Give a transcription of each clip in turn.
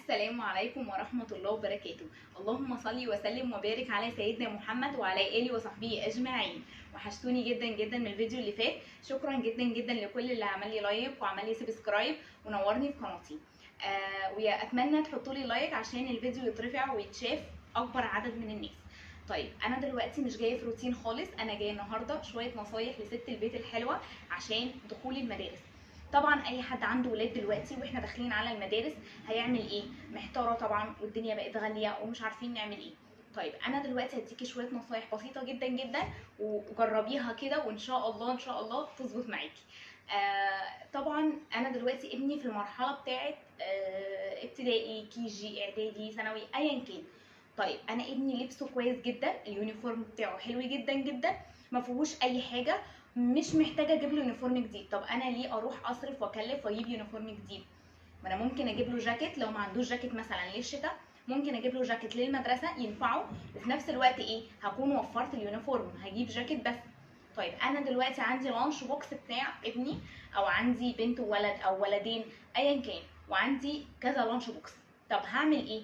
السلام عليكم ورحمة الله وبركاته. اللهم صل وسلم وبارك على سيدنا محمد وعلى آله وصحبه أجمعين. وحشتوني جدا جدا من الفيديو اللي فات. شكرا جدا جدا لكل اللي عمل لي لايك وعمل لي سبسكرايب ونورني في قناتي. وأتمنى تحطوا لي لايك عشان الفيديو يترفع ويتشاف أكبر عدد من الناس. طيب انا دلوقتي مش جايه في روتين خالص، انا جايه النهارده شويه نصايح لست البيت الحلوه عشان دخول المدارس. طبعا اي حد عنده ولاد دلوقتي واحنا داخلين على المدارس هيعمل ايه؟ محتاره طبعا، والدنيا بقت غاليه ومش عارفين نعمل ايه. طيب انا دلوقتي هديكي شويه نصايح بسيطه جدا جدا وجربيها كده وان شاء الله ان شاء الله تظبط معاكي. طبعا انا دلوقتي ابني في المرحله بتاعه ابتدائي، كي جي، اعدادي، ثانوي، ايا كان. طيب انا ابني لبسه كويس جدا، اليونيفورم بتاعه حلو جدا جدا، ما فيهوش اي حاجه، مش محتاجه اجيب له يونيفورم جديد. طب انا ليه اروح اصرف واكلف واجيب يونيفورم جديد؟ ما انا ممكن اجيب له جاكيت، لو ما عندوش جاكيت مثلا للشتاء ممكن اجيب له جاكيت للمدرسه ينفعه، وفي نفس الوقت ايه، هكون وفرت اليونيفورم، هجيب جاكيت بس. طيب انا دلوقتي عندي لانش بوكس بتاع ابني، او عندي بنت وولد او ولدين ايا كان، وعندي كذا لانش بوكس. طب هعمل ايه؟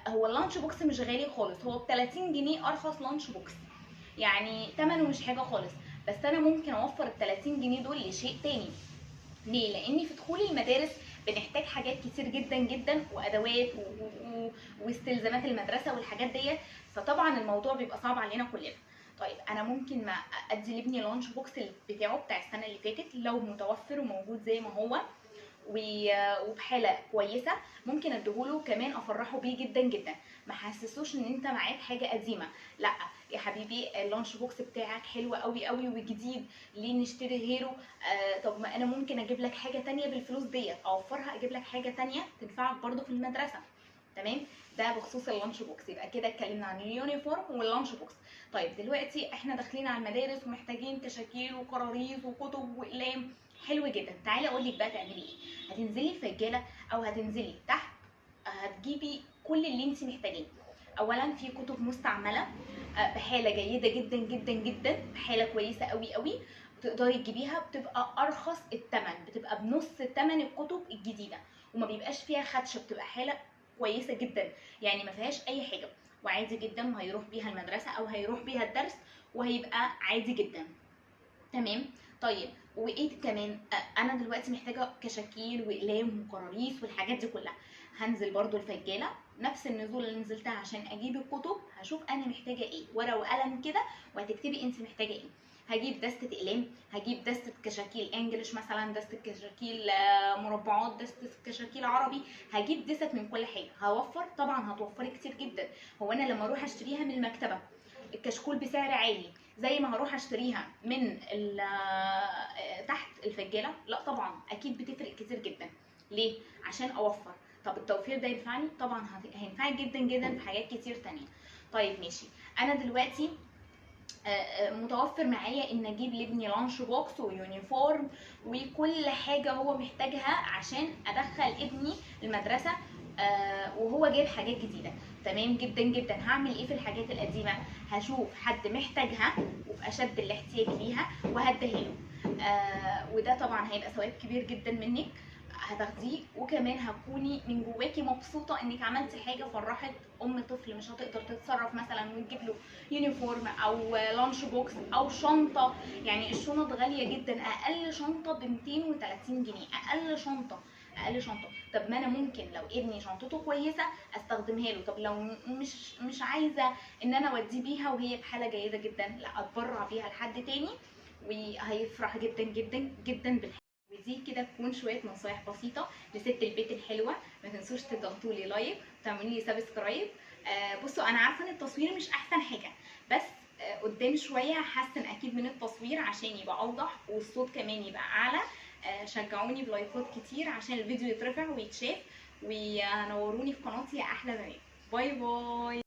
هو اللانش بوكس مش غالي خالص، هو ب 30 جنيه ارخص لانش بوكس، يعني ثمنه مش حاجه خالص. بس انا ممكن اوفر ال 30 جنيه دول لشيء تاني. ليه؟ لان في دخول المدارس بنحتاج حاجات كتير جدا جدا، وادوات واستلزامات المدرسه والحاجات ديت، فطبعا الموضوع بيبقى صعب علينا كلنا. طيب انا ممكن ما ادي لابني لانش بوكس بتاعه بتاع السنه اللي فاتت لو متوفر وموجود زي ما هو وبحاله كويسه، ممكن اديهوله كمان افرحه بيه جدا جدا، ما حسسوش ان انت معاك حاجه قديمه. لا يا حبيبي، اللانش بوكس بتاعك حلو قوي قوي وجديد، ليه نشتري غيره؟ طب ما انا ممكن اجيب لك حاجه تانية بالفلوس ديت، اوفرها اجيب لك حاجه تانية تنفعك برضو في المدرسه. تمام؟ ده بخصوص اللانش بوكس. يبقى كده اتكلمنا عن اليونيفورم واللانش بوكس. طيب دلوقتي احنا داخلين على المدارس ومحتاجين كشاكيل وكراريس وكتب واقلام. حلو جدا. تعالي اقول لك بقى تعملي ايه. هتنزلي الفجاله او هتنزلي تحت، هتجيبي كل اللي انت محتاجاه. اولا في كتب مستعمله بحاله جيده جدا جدا جدا، بحاله كويسه قوي قوي، تقدري تجيبيها، بتبقى ارخص الثمن، بتبقى بنص ثمن الكتب الجديده، وما بيبقاش فيها خدشه، بتبقى حاله كويسه جدا، يعني ما فيهاش اي حاجه، وعادي جدا هيروح بيها المدرسه او هيروح بيها الدرس وهيبقى عادي جدا. تمام؟ طيب وايه كمان؟ انا دلوقتي محتاجه كشاكيل واقلام وكراريس والحاجات دي كلها. هنزل برضو الفجاله نفس النزول اللي نزلتها عشان اجيب الكتب، هشوف انا محتاجه ايه، ورقه وقلم كده وهتكتبي انت محتاجه ايه. هجيب دستة اقلام، هجيب دستة كشاكيل انجلش مثلا، دستة كشاكيل مربعات، دستة كشاكيل عربي، هجيب دست من كل حاجه. هوفر طبعا، هتوفري كتير جدا. هو انا لما اروح اشتريها من المكتبه الكشكول بسعر عالي زي ما هروح اشتريها من تحت الفجاله؟ لا طبعا، اكيد بتفرق كتير جدا. ليه؟ عشان اوفر. طب التوفير ده ينفعني؟ طبعا هينفعك جدا جدا في حاجات كتير تانية. طيب ماشي، انا دلوقتي متوفر معايا ان اجيب لابني لانش بوكس ويونيفورم وكل حاجه هو محتاجها عشان ادخل ابني المدرسه، وهو جايب حاجات جديده. تمام جدا جدا. هعمل ايه في الحاجات القديمه؟ هشوف حد محتاجها وفي اشد الاحتياج ليها وهديها له. وده طبعا هيبقى ثواب كبير جدا منك هتاخديه، وكمان هتكوني من جواكي مبسوطه انك عملتي حاجه فرحت طفل مش هتقدر تتصرف مثلا وتجيب له يونيفورم او لانش بوكس او شنطه. يعني الشنط غاليه جدا، اقل شنطه ب 230 جنيه، اقل شنطه، اقل شنطه. طب ما انا ممكن لو ابني شنطته كويسه استخدمها له. طب لو مش عايزه ان انا اوديه بيها وهي بحاله جيده جدا، لا اتبرع بيها لحد تاني وهيفرح جدا جدا جدا بالحاجه. ودي كده تكون شويه نصايح بسيطه لست البيت الحلوه. ما تنسوش تضغطوا لي لايك وتعملوا لي سبسكرايب. بصوا انا عارفه ان التصوير مش احسن حاجه، بس قدام شويه هحسن اكيد من التصوير عشان يبقى اوضح والصوت كمان يبقى اعلى. شجعوني بلايكات كتير عشان الفيديو يترفع ويتشاف، ونوروني في قناتي يا احلى بنات. باي باي.